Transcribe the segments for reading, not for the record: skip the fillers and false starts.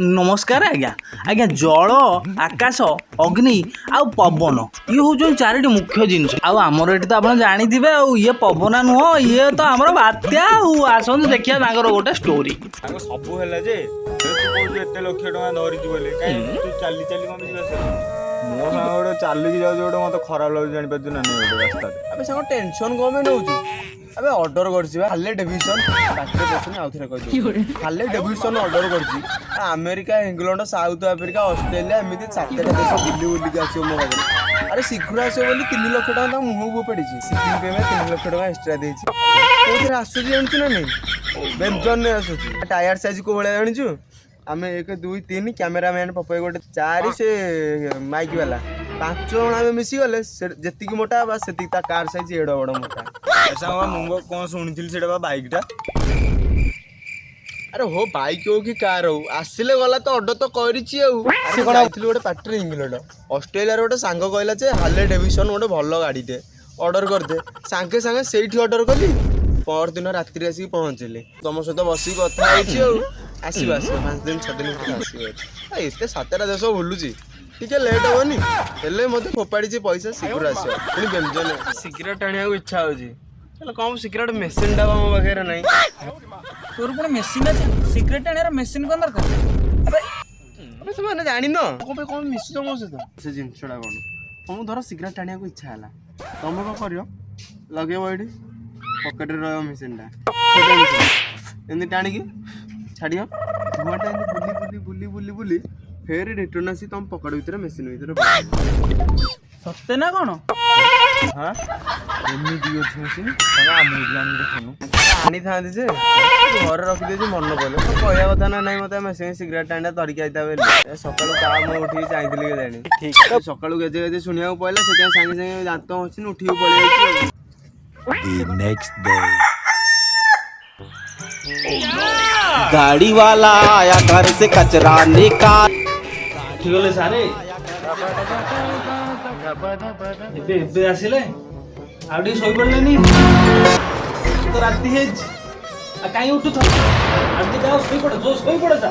नमस्कार आज्ञा आज्ञा जल आकाश अग्नि आउ पवन ये हूँ चारोटी मुख्य जिनस आमर ये तो आप जानी ये पवना नुह ये तो आमर बात्या आसत देखिए गोटे स्टोरी सब है जे एते लक्ष टका धरिचु बोले तू चली चली कौन मो साग गोटे चलिकी जाऊँ गोटे मत खराब लगे जापार ना नहीं गोटे रास्ता अबे साग टेंशन कम नौ अबे ऑर्डर कर हार्ले डेविडसन पाखे पसंद आउ थे कह हार्ले डेविडसन ऑर्डर कर America England south Africa Australia एमती 7टा देश बुली बुलिक आस मो पाखे अरे शीघ्र आस बोली 3 लाख टका मुँह को पड़ी सिपिंग पे 3 लाख टका एक्सट्रा देती आसूँ जानू ना नहीं बेमजन आसूँ टायर साइज को भाया जाचु आम 1 2 3 कैमेरामैन पपे गोटे 4 से माइक वाला 5 जन आम मिसीगले जी मोटा बस से कार साइज एड़ बड़ मोटा ऐसा मुझे कौन शुणी से बाइकटा अरे हो बाइक हो कि कार हो आसिले गला तो ऑर्डर तो कर गोटे पार्टी इंग्लैंड ऑस्ट्रेलिया गोटे सांग कहला जे हार्ले डेविडसन गोटे भल गाड़ीटे ऑर्डर करदे सांगे सांगे से ऑर्डर कली पर दिन राति आसिक पहुँचली तुम सहित बस कथा आसो आस 5 दिन 6 दिन आसो एत 7टा देश बुलूची टे लेट हेनी हेल्ले मत फोपाड़ी पैसा शीघ्र आस व्यंजन सिगरेट आने इच्छा हो कम सिगरेट मेसीन टा मो पाखे ना तोर पुणे मेसीन अच्छे सिगरेट आने मेसीन कौन दरकार से जान कौन मिस मो सहित से जिनसा कौन तुम धर सिगरेट आने इच्छा है तुम कौन कर लगे ये पकेट मेसीन टा टाणी छाड़ धुआटा बुली बुली बुली बुली फेर रिटर्न आसी तुम पकड़ भर मेसीन भर सत्य ना कौन हाँ एमती अच्छी मेसीन आनी था जे घर रखिदे मन पड़े तो कहया कथा ना नहीं मतलब मेसीन सिगरेट टाणा धरिकी आईता सकालू का मुझे उठी चाहिए जानी ठीक सकालू गेजे गेजे शुणा पड़ा से सागे सागे दांत अच्छी उठी पड़े गाड़ी वाला आया घर से कचरा निकाल ठीक है सारे एबे आसिले आउडी सोई पड़लेनी तो राती है काई उठु था आज जाओ सोई पड़ जो सोई पड़ जा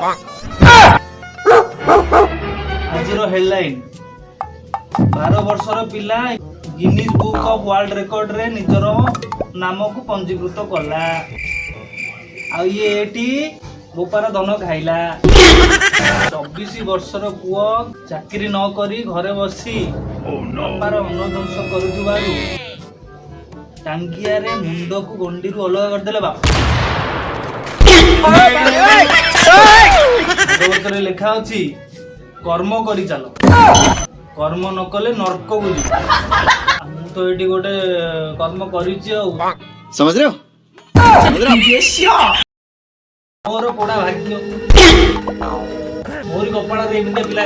आजिरो हेडलाइन 12 वर्षर पिला Guinness book of world record रे निजर नाम को पंजीकृत कला आ ये एटी गोपार धन खाइला 24 वर्षर पुओ चाकरी न करी घरे बसी गोपार अनध्वंस करुवारू टांगिया रे मुंड को गंडी रु अलग करदेले बाप लिखा अछि कर्म करी चलो कर्म न कले नरक को मु तो एटी गोटे कर्म करिछि आ समझ रहे हो मोर कोड़ा भाग्य मोरी कपड़ा दे बिंदे पिला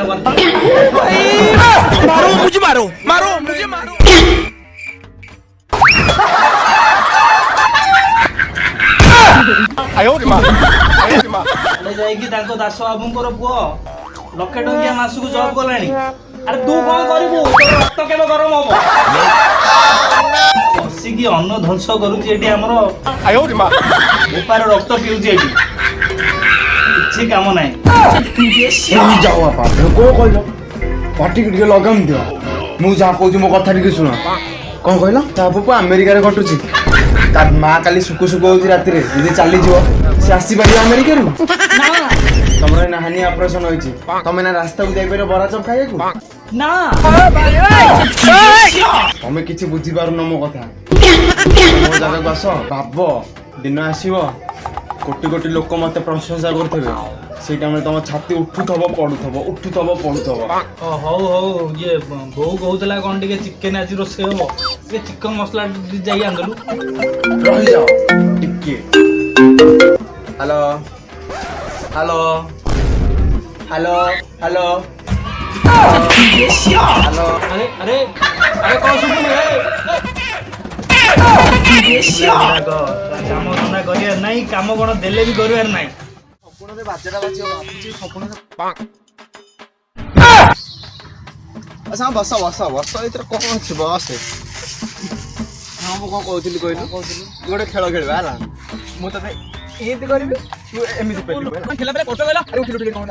मारो मुझे मारो आयो रे मां अरे जाई कि ताको दास बाबूंकर पुओ लक्षे टंकिया मासुक जॉब कलानी अरे तू कोन करिवु तो रक्त केबे गरम होबो बसी की अन्न ध्वंस करूची एटी हमरो आयो रे मां गोपार रक्त पिउची एटी किछि काम नाही जाओ आपा को कहलो पार्टी के लगाम दियो मु जा कहू मो कथा टिके सुन कौन कहला ता बापू अमेरिका रे कटुची तार मां काली सुकु सुकु होची राति रे जे चली जीवो से आसी पारी अमेरिका रू ना तमरे नाहानी ऑपरेशन होईची तमे ना रास्ता को जाई पेरे बरा चप खाइए को ना तमे किछि बुझी पारु न मो कथा मो जगह बस भाबो दिन आसीबो कोटी कोटी लोक मते प्रशंसा करथबे से टाइम तुम छाती उठुथबो पडुथबो हौ हौ ये बो कहउतला कोन टिके चिकन आज रोसे हो ये चिकन मसला जाई आंदलु रहि जाओ टिके hello hello hello hello hello अरे अरे अरे कौन सुन काम धंदा करियार नहीं काम कौन देले भी करियार नहीं सपन रे बाजेटा बाजियो भाबुची सपन रे अच्छा बस बस बस इतर कौन अछि बस हां मो को कहउतली कहलु गोटे खेल खेलबा हला मु तते एते करबी तू एमिति पेलु खेला बेले कोटो गला अरे उठी उठी कोन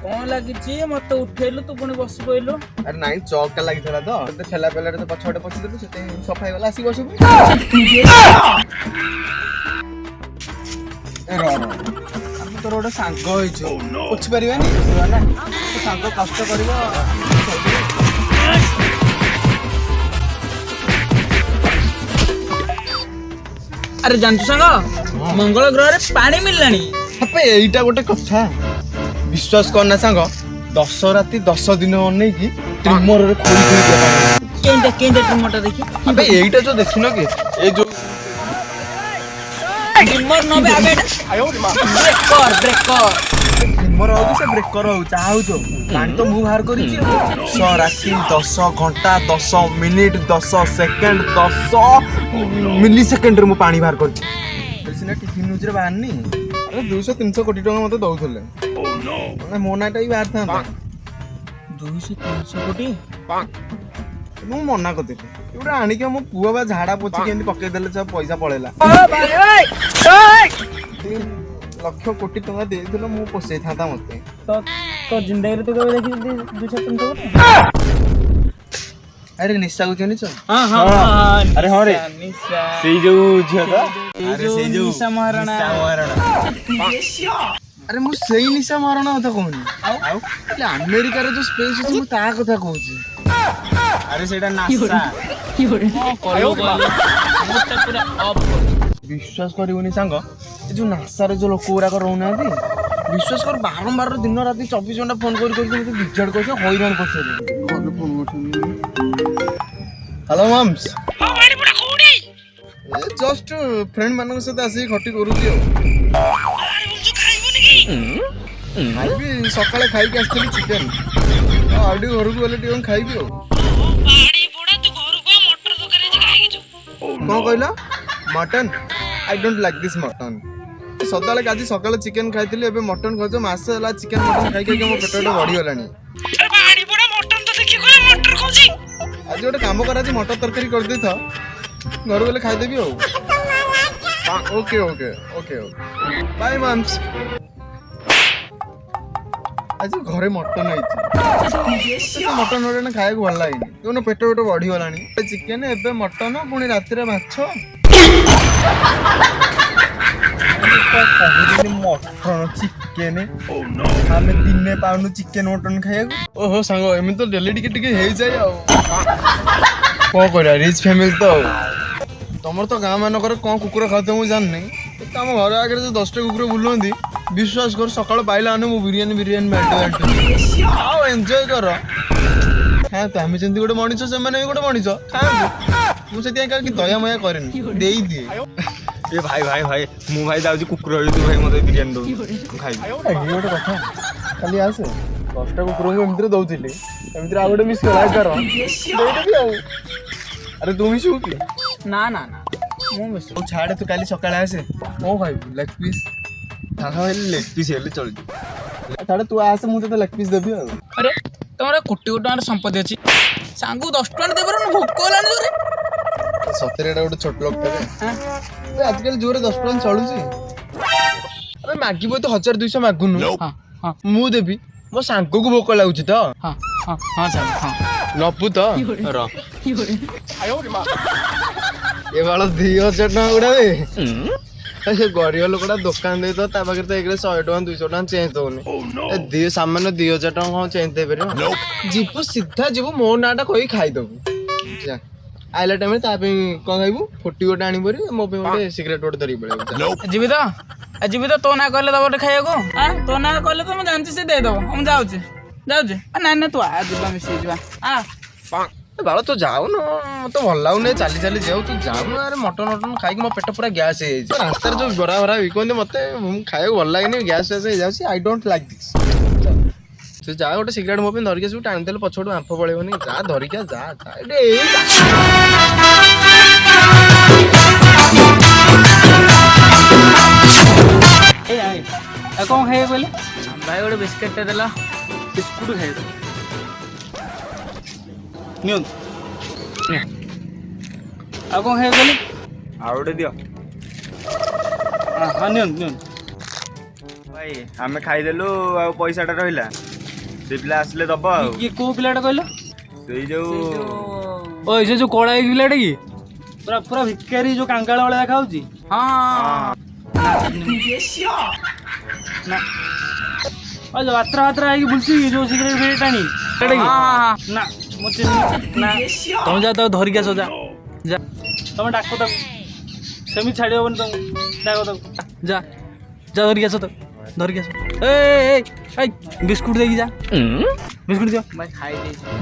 କଣ ଲାଗିଛି ମତେ ଉଠେଇଲୁ ତୁ ପୁଣି ବସି ପଇଲୁ। ଆରେ ନାଇଁ ଚକ୍ ଟା ଲାଗିଥିଲା ତ ତତେ ଠେଲା ପେଲାରେ ତ ପଛପଟେ ପଛିଦେଲୁ ସେଥିପାଇଁ ସଫା ହେଇଗଲା ଆସିକି ବସିବୁ। ଏ ର ଆମେ ତୋର ଗୋଟେ ସାଙ୍ଗ ହେଇଛୁ ପୋଛି ପାରିବାନି ନା ତୋ ସାଙ୍ଗ କଷ୍ଟ କରିବ। ଆରେ ଜାଣିଛୁ ସାଙ୍ଗ ମଙ୍ଗଳ ଗ୍ରହରେ ପାଣି ମିଳିଲାଣି। ଆବେ ଏଇଟା ଗୋଟେ କଥା ବିଶ୍ୱାସ କରନା ସାଙ୍ଗ 10 ରାତି 10 ଦିନ ଅନେଇକି ଟ୍ରିମରରେ ଖୋଳି ଖୋଳି ଦେବା। କେନ୍ତା ଟ୍ରିମରଟା ଦେଖି। ଆବେ ଏଇଟା ଯୋଉ ଦେଖିନ କି ଏଇ ଯୋଉ ଟ୍ରିମର ନବେ ଆବେ ବ୍ରେକର ଟ୍ରିମର ହଉଛି ସେ ବ୍ରେକର ହଉ ଯାହା ହଉଛୁ ପାଣି ତ ମୁଁ ବାହାର କରିଛି 10 ରାତି 10 ଘଣ୍ଟା 10 ମିନିଟ୍ 10 ସେକେଣ୍ଡ 10 ମିଲି ସେକେଣ୍ଡରେ ମୁଁ ପାଣି ବାହାର କରିଛି। ସିନା ଟିଭି ନ୍ୟୁଜରେ ବାହାରିନି। ଆରେ 200-300 କୋଟି ଟଙ୍କା ମତେ ଦଉଥିଲେ ମାନେ ମୋ ନାଁଟା ବି ବାହାରିଥାନ୍ତା। 200-300 କୋଟି ମୁଁ ମନା କରିଦେଲି ଏଗୁଡ଼ା ଆଣିକି ମୋ ପୁଅ ବା ଝାଡ଼ା ପୋଛିକି ଏମିତି ପକେଇଦେଲେ ସବୁ ପଇସା ପଳେଇଲା। 3 ଲକ୍ଷ କୋଟି ଟଙ୍କା ଦେଇଥିଲ ମୁଁ ପୋଷେଇଥାନ୍ତା ମତେ। ତ ଜିନ୍ଦଗିରେ ତୁ କେବେ ଦେଖିଛୁ 200-300 କୋଟି? ଆରେ ନିଶାକୁ ଚିହ୍ନିଛ? ଆରେ ହଁ ରେ ସେଇ ଯୋଉ ଝିଅ ତ ସେଇ ଯୋଉ ନିଶା ମହାରଣା। ଆରେ ମୁଁ ସେଇ ନିଶା ମହାରଣା କଥା କହୁନି ଆଉ ଆମେରିକାରେ ଯୋଉ ସ୍ପେସ୍ ଅଛି ମୁଁ ତା କଥା କହୁଛି। ଆରେ ସେଇଟା ନାସା। ବିଶ୍ୱାସ କରିବୁନି ସାଙ୍ଗ ଏ ଯୋଉ ନାସାରେ ଯୋଉ ଲୋକ ଗୁଡାକ ରହୁନାହାନ୍ତି ବିଶ୍ୱାସ କର ବାରମ୍ବାର ଦିନ ରାତି 24 ଘଣ୍ଟା ଫୋନ କରି ମତେ ବିଜାଡ କରୁଛ ହଇରାଣ କରୁଛ। Hello moms. ଏ ଜଷ୍ଟ ଫ୍ରେଣ୍ଡ ମାନଙ୍କ ସହିତ ଆସିକି ଖଟି କରୁଛି ଆଉ। ଖାଇବି ସକାଳେ ଖାଇକି ଆସିଥିଲି ଚିକେନ ଆଉ ଟିକେ ଘରକୁ ଗଲେ ଟିକେ କଣ ଖାଇବି ଆଉ। କଣ କହିଲ mutton? I don't like this mutton. ସଦାବେଳେ ଆଜି ସକାଳେ ଚିକେନ ଖାଇଥିଲି ଏବେ ମଟନ ଖାଉଛ ମାସେ ହେଲା ଚିକେନ ମଟନ ଖାଇ ଖାଇକି ମୋ ପେଟଟା ବଢିଗଲାଣି। ଆଜି ଗୋଟେ କାମ କର ଆଜି ମଟର ତରକାରୀ କରିଦେଇଥାଅ ଘରକୁ ଗଲେ ଖାଇଦେବି ଆଉ। Okay okay okay bye moms. ଆଜି ଘରେ ମଟନ ହେଇଛି ମଟନ ଖାଇବାକୁ ଭଲ ଲାଗେନି ଦେଖୁନ ପେଟ ବଢିଗଲାଣି। ଚିକେନ ଏବେ ମଟନ ପୁଣି ରାତିରେ ମାଛ। ମଟନ ଚିକେନ ଆମେ ଦିନେ ପାଉନୁ ଚିକେନ ମଟନ ଖାଇବାକୁ। ଓହୋ ସାଙ୍ଗ ଏମିତି ତ ଡେଲି ଟିକେ ଟିକେ ହେଇଯାଏ ଆଉ କଣ କରିବା ରିଚ୍ ଫ୍ୟାମିଲି ତ ଆଉ। ତମର ତ ଗାଁ ମାନଙ୍କରେ କଣ କୁକୁର ଖାଉଥିବ ମୁଁ ଜାଣିନି କିନ୍ତୁ ଆମ ଘର ଆଗରେ ଯୋଉ 10ଟା କୁକୁର ବୁଲୁଛନ୍ତି ବିଶ୍ୱାସ କର ସକାଳୁ ପାଇଲା ମାନେ ମୁଁ ବିରିୟାନୀ ଆଉ ଏନ୍ଜୟ କର। ଖାଆନ୍ତୁ ଆମେ ଯେମିତି ଗୋଟେ ମଣିଷ ସେମାନେ ବି ଗୋଟେ ମଣିଷ ଖାଆନ୍ତୁ। ମୁଁ ସେଥିପାଇଁ କାହାକୁ ଦୟାମୟା କରେନି ଦେଇଦିଏ। ଏ ଭାଇ ମୁଁ ଭାଇ ଯାଉଛି କୁକୁର ତୁ ଭାଇ ମତେ ବିରିୟାନୀ ଦଉଛୁ ମୁଁ ଖାଇବି। ଇଏ ଗୋଟେ କଥା କାଲି ଆସେ 10ଟା କୁକୁରଙ୍କୁ ଏମିତିରେ ଦଉଥିଲି ଏମିତିରେ ଆଉ ଗୋଟେ ମିସ୍ କଲା ଦେଇଦେବି ଆଉ। ଆରେ ତୁ ମିଶିବୁ କି? ନା ମୁଁ ମିଶୁ। ଛାଡେ ତୁ କାଲି ସକାଳେ ଆସେ କଣ ଖାଇବୁ ଲେଗ ପିସ୍? ଲେଗ ପିସ୍ ହେଲେ ଚଳିଯିବ। ଛାଡେ ତୁ ଆସେ ମୁଁ ତତେ ଲେଗ ପିସ୍ ଦେବି ଆଉ। ଆରେ ତମର କୋଟି ଟଙ୍କାର ସମ୍ପତ୍ତି ଅଛି ସାଙ୍ଗକୁ 10 ଟଙ୍କା ଦେଇପାରୁନ ଭୋକ ହେଲାଣି ଜୋରେ। ସତରେ ଏଟା ଗୋଟେ ଛୋଟ ଲୋକଟେ ଆଜିକାଲି ଜୋରେ 10 ଟଙ୍କା ଚଳୁଛି। ଆରେ ମାଗିବ ତ 1200 ମାଗୁନୁ ମୁଁ ଦେବି। ମୋ ସାଙ୍ଗକୁ ଭୋକ ଲାଗୁଛି ତ ନବୁ ତ ର ଏ ବାଳ 2000 ଟଙ୍କା ଗୁଡା ସେ ଗରିବ ଲୋକଟା ଦୋକାନ ଦେଇ ତା ପାଖରେ ତ 100 ଟଙ୍କା 200 ଟଙ୍କା ଚେଞ୍ଜ ଦଉନି। ସାମାନ୍ୟ 2000 ଟଙ୍କା କଣ ଚେଞ୍ଜ ଦେଇପାରିବ? ଯିବୁ ସିଧା ଯିବୁ ମୋ ନାଁଟା କହିକି ଖାଇଦବୁ। ଆଇଲା ଟାଇମରେ ତା ପାଇଁ କଣ ଖାଇବୁ? 40 ଗୋଟେ ଆଣିବୁ ମୋ ପାଇଁ ଗୋଟେ ସିଗାରେଟ ଗୋଟେ ଧରିକି ପଳେଇବୁ। ଯିବି ତ ତୋ ନା କହିଲେ ଦବ ଗୋଟେ ଖାଇବାକୁ। ତୋ ନା କହିଲେ ତ ମୁଁ ଜାଣିଛି ସେ ଦେଇଦବ। ମୁଁ ଯାଉଛି ନାଇଁ ତୁ ଯିବା ମିଶିକି ଯିବା। ବାଳ ତୁ ଯାଉନୁ ମତେ ଭଲ ଲାଗୁନି ଚାଲି ଚାଲି ଯାଉ ତୁ ଯାଉନୁ। ଆରେ ମଟନ ଖାଇକି ମୋ ପେଟ ପୁରା ଗ୍ୟାସ୍ ହେଇଯାଇଛି। ରାସ୍ତାରେ ଯୋଉ ବରା ବିକନ୍ତି ମତେ ଖାଇବାକୁ ଭଲ ଲାଗେନି ଗ୍ୟାସ୍ ହେଇଯାଉଛି। I don't like this. ତୁ ଯା ଗୋଟେ ସିଗାରେଟ ମୋ ପାଇଁ ଧରିକି ଆସିବୁ ଟାଣି ଦେଲେ ପଛପଟୁ ବାମ୍ଫ ପଳେଇବନି। ଯା ଧରିକି ଯା କଣ ଖାଇବେ କହିଲେ? ଭାଇ ଗୋଟେ ବିସ୍କେଟଟେ ଦେଲ। ବିସ୍କୁଟ ଖାଇବୁ ନିଅନ୍ତୁ। ଆଉ କଣ ଖାଇବେ କହିଲେ? ଆଉ ଗୋଟେ ଦିଅ। ହଁ ନିଅନ୍ତୁ ଭାଇ ଆମେ ଖାଇଦେଲୁ ଆଉ ପଇସାଟା ରହିଲା ସେ ପିଲା ଆସିଲେ ଦବ ଆଉ କିଏ କୋଉ ପିଲାଟା କହିଲ? ସେଇ ଯୋଉ ଓ ସେ ଯୋଉ କଳା ହେଇକି ପିଲାଟା କି ପୁରା ପୁରା ଭିକାରୀ ଯୋଉ କାଙ୍ଗାଳ ଭଳିଆ ଦେଖା ହଉଛି? ହଁ ନା ଯୋଉ ବାତ୍ରା ବାତ୍ରା ହେଇକି ବୁଲଛି ଯୋଉ ସିଗାରେଟ ଫିଗାରେଟ ଟାଣି ସେଟା କି? ନା ମୁଁ ଚିହ୍ନି ନା ତମେ ଯା ତାକୁ ଧରିକି ଆସ ଯା ଯା ତମେ ଡାକ ତାକୁ ସେମିତି ଛାଡ଼ି ହବନି ତମକୁ ଡାକ ତାକୁ ଯା ଯା ଧରିକି ଆସ ତାକୁ ଧରିକି ଆସ ଏଇ ବିସ୍କୁଟ ଦେଇକି ଯା ବିସ୍କୁଟ ଦିଅ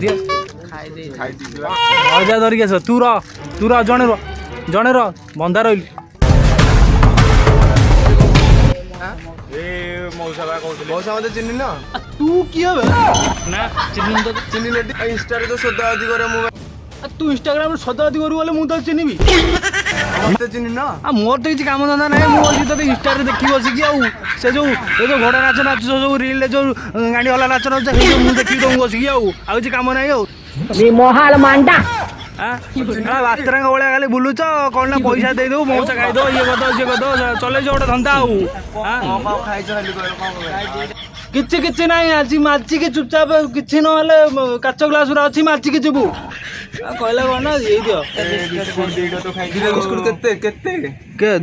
ଦିଅ ଯା ଧରିକି ଆସ ତୁ ରହ ଜଣେ ରହ ବନ୍ଧା ରହିଲୁ ଏ ମଉସା ବା କହୁଥିଲେ ମଉସା ମତେ ଚିହ୍ନି ନା ତୁ କିଏ ବେ? ନା ଚିହ୍ନି ତ ଚିହ୍ନିଲେ ଇନଷ୍ଟାରେ ତ ସୋଦାବାଦି କରେ ମୁଁ ତୁ ଇନଷ୍ଟାଗ୍ରାମରେ ସଦାବାଦି କରୁ ଗଲେ ମୁଁ ତ ଚିହ୍ନିବି ମତେ ଚିହ୍ନି ନା ମୋର ତ କିଛି କାମ ଧନ୍ଦା ନାହିଁ ମୁଁ ବସି ତତେ ଇନଷ୍ଟାରେ ଦେଖି ବସିକି ଆଉ ସେ ଯୋଉ ଘୋଡ଼ା ନାଚ ନାଚୁଛ ସବୁ ରିଲରେ ଯୋଉ ଗାଣ୍ଡି ହଲା ନାଚ ନାଚୁଛ ମୁଁ ଦେଖିବି ତମକୁ ବସିକି ଆଉ କିଛି କାମ ନାହିଁ ଆଉ ମହାଳ ମାଣ୍ଡା ବାତ୍ରାଙ୍କ ଭଳିଆ ଖାଲି ବୁଲୁଛ କଣ ନା ପଇସା ଦେଇଦବୁ ମଉସା ଖାଇଦବ ଇଏ କରିଦବ ସିଏ କରିଦବ ଚଲେଇଛ ଗୋଟେ ଧନ୍ଦା ଆଉ କିଛି ନାହିଁ ଆଜି ମାଜିକି ଚୁପଚାପ କିଛି ନହେଲେ କାଚ ଗ୍ଲାସ ଗୁରା ଅଛି ମାଜିକି ଯିବୁ କହିଲା କଣ ନା ଦେଇ ଦିଅ କେତେ 20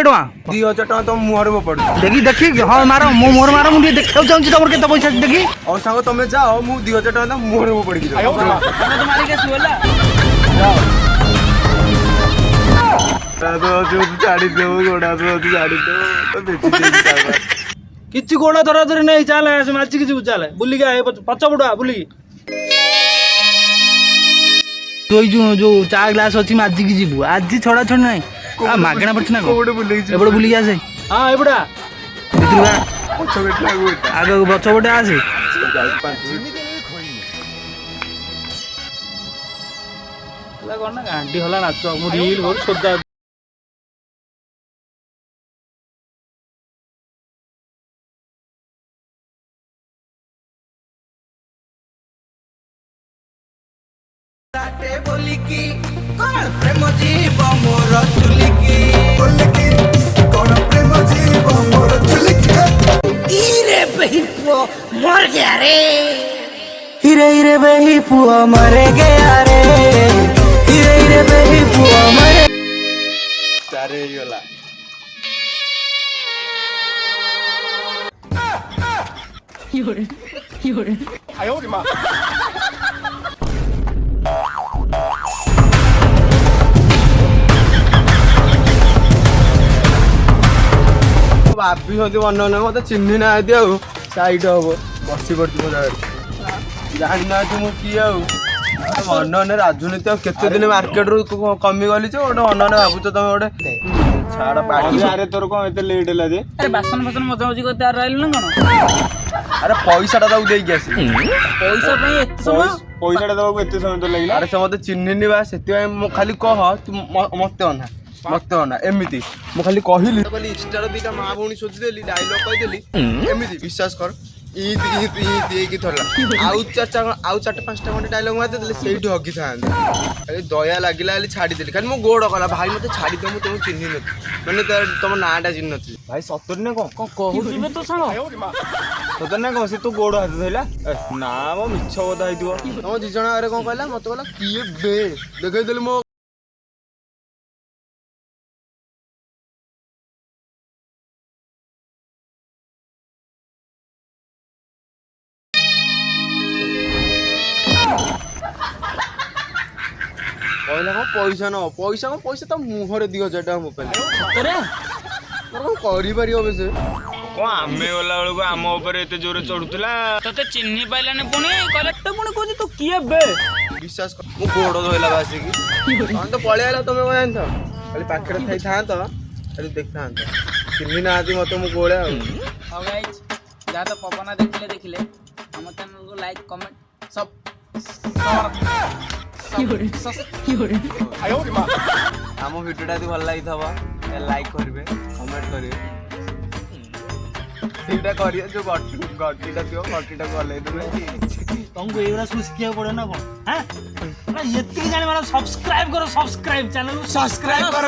ଟଙ୍କା 2000 ଟଙ୍କା ତମ ମୁହଁରେ ମୋ ପଡୁଛି ଦେଖି ହଁ ମାର ମୋ ମୁହଁରେ ମାର ମୁଁ ଟିକେ ଦେଖିବାକୁ ଚାହୁଁଛି ତମର କେତେ ପଇସା ଅଛି ଦେଖି ଆଉ ସାଙ୍ଗ ତମେ ଯାଅ ମୁଁ 2000 ଟଙ୍କା ତମ ମୁହଁରେ ମୋ ପଡିକି ମାରିକି ଆସିବ ହେଲା ଛାଡ଼ିଦେବୁ ଗୋଡା ଛାଡ଼ିଦେବୁ କିଛି ଗୋଡ ଧରା ଧରି ନାହିଁ ଚାଲେ ମାଚିକି ଯିବୁ ଚାଲେ ବୁଲିକି ପଛ ପଟୁଆ ବୁଲିକି ଯୋଉ ଚା ଗ୍ଲାସ ଅଛି ମାଜିକି ଯିବୁ ଆଜି ଛଡା ଛଡି ନାହିଁ ମାଗଣା ପଡିଛି ନା ଏପଟେ ବୁଲିକି ଆସେ ହଁ ଏପଟା ଆଗକୁ ପଛ ପଟେ ଆସେ କଣ ନା ଗାଣ୍ଡି ହଲା ନାଚ ମୁଁ ରିଲ କରୁ ସୋଦା बोलिकी कौन प्रेम जीव मोर चुलिकी कौन प्रेम जीव मोर चुलिकी इरे बही पुआ मर गया रे हिरे बही पुआ मर गया रे हिरे बही पुआ मर चारे ହେଇଗଲା ଭାବିଛନ୍ତି ମନେ ମତେ ଚିହ୍ନି ନାହାନ୍ତି ଆଉ ସାଇଟ୍ ହବ ବସି ପଡିଛି ମୋ ଜାଗାରେ ଜାଣିନାହାନ୍ତି ମୁଁ କିଏ ଆଉ ମନେ ରାଜନୀତି ଆଉ କେତେ ଦିନ ମାର୍କେଟରୁ କମିଗଲି ଯେ ଗୋଟେ ମନେ ଭାବୁଛ ତମେ ଗୋଟେ ଛାଡ ଆରେ ତୋର କଣ ଏତେ ଲେଟ୍ ହେଲା ଯେ ଆରେ ବାସନ ମଜାମଜି କରିତେ ରହିଲୁ ନା କଣ ଆରେ ପଇସାଟା ତାକୁ ଦେଇକି ଆସି ପଇସା ପାଇଁ ଏତେ ସମୟ ପଇସାଟା ଦେବାକୁ ଏତେ ସମୟ ତ ଲାଗିଲା ଆରେ ସେ ମତେ ଚିହ୍ନିନି ବା ସେଥିପାଇଁ ମୁଁ ଖାଲି କହ ତୁ ମତେ ଅନା ଏମିତି ମୁଁ ଖାଲି କହିଲି ଇନଷ୍ଟାର ଦିଟା ମା ଭଉଣୀ ଶୋଧିଦେଲି ଡାଇଲଗ କହିଦେଲି ଏମିତି ବିଶ୍ୱାସ କର ହେଇକି ଥରଲା ଆଉ 4-5ଟା ଖଣ୍ଡେ ଡାଇଲଗ ମାରିଦେଲେ ସେଇଠି ହଗିଥାନ୍ତି ଖାଲି ଦୟା ଲାଗିଲା ହେଲେ ଛାଡ଼ିଦେଲି ଖାଲି ମୋ ଗୋଡ଼ କଲା ଭାଇ ମତେ ଛାଡ଼ିଦିଅ ମୁଁ ତମକୁ ଚିହ୍ନି ନଥିଲି ମାନେ ତମ ନାଁଟା ଚିହ୍ନି ନଥିଲି ଭାଇ ସତରେ ନା କଣ କହୁଛୁ ବେ ତୋ ସାଙ୍ଗ ସତରେ ନା କଣ ସେ ତୋ ଗୋଡ଼ ହାତ ଧଇଲା ନା ମୋ ମିଛ କଥା ହେଇଥିବ ତମ 2 ଜଣ ଆଗରେ କଣ କହିଲା ମତେ କହିଲା କିଏ ବେ ଦେଖେଇଦେଲି ମୋ କହିଲା କଣ ପଇସା ନବ ପଇସା ତା ମୁହଁରେ 2000 ଟଙ୍କା ମୋବାଇଲ ସତରେ କଣ କରିପାରିବ ବେ ସେ କଣ ଆମେ ଗଲା ବେଳକୁ ଆମ ଉପରେ ଏତେ ଜୋରେ ଚଢୁଥିଲା ତତେ ଚିହ୍ନି ପାଇଲାନି ପୁଣି କହିଲା ତ ପୁଣି କହୁଛି ତୁ କିଏ ବେ ବିଶ୍ୱାସ କର ମୁଁ ଗୋଡ଼ ଧଇଲା ବାସିକି ତମେ ତ ପଳେଇ ଆଇଲ ତମେ କଣ ଜାଣିଛ ଖାଲି ପାଖରେ ଥାଇଥାନ୍ତ ଖାଲି ଦେଖିଥାନ୍ତ ଚିହ୍ନି ନାହାନ୍ତି ମତେ ମୁଁ ଗୋଳେ ଆଉ ହଉ ଗାଇସ୍ ଯାହା ତ ପବନା ଦେଖିଲେ ଆମ ଚ୍ୟାନେଲକୁ ଲାଇକ୍ କମେଣ୍ଟ ସବ୍ ଆମ ଭିଡ଼ିଓଟା ଯଦି ଭଲ ଲାଗିଥିବ ଲାଇକ୍ କରିବେ କମେଣ୍ଟ କରିବେ ସେଇଟା କରିବେ ଯୋଉ ଗଟିଟା ଥିବ ଗଟିଟାକୁ ହଲେଇ ଦେବେ ତମକୁ ଏଇଗୁଡ଼ା ସବୁ ଶିଖିବାକୁ ପଡ଼ିବ ନା କଣ ଏତିକି ଜାଣିବାର ସବସ୍କ୍ରାଇବ କର ଚ୍ୟାନେଲକୁ ସବସ୍କ୍ରାଇବ କର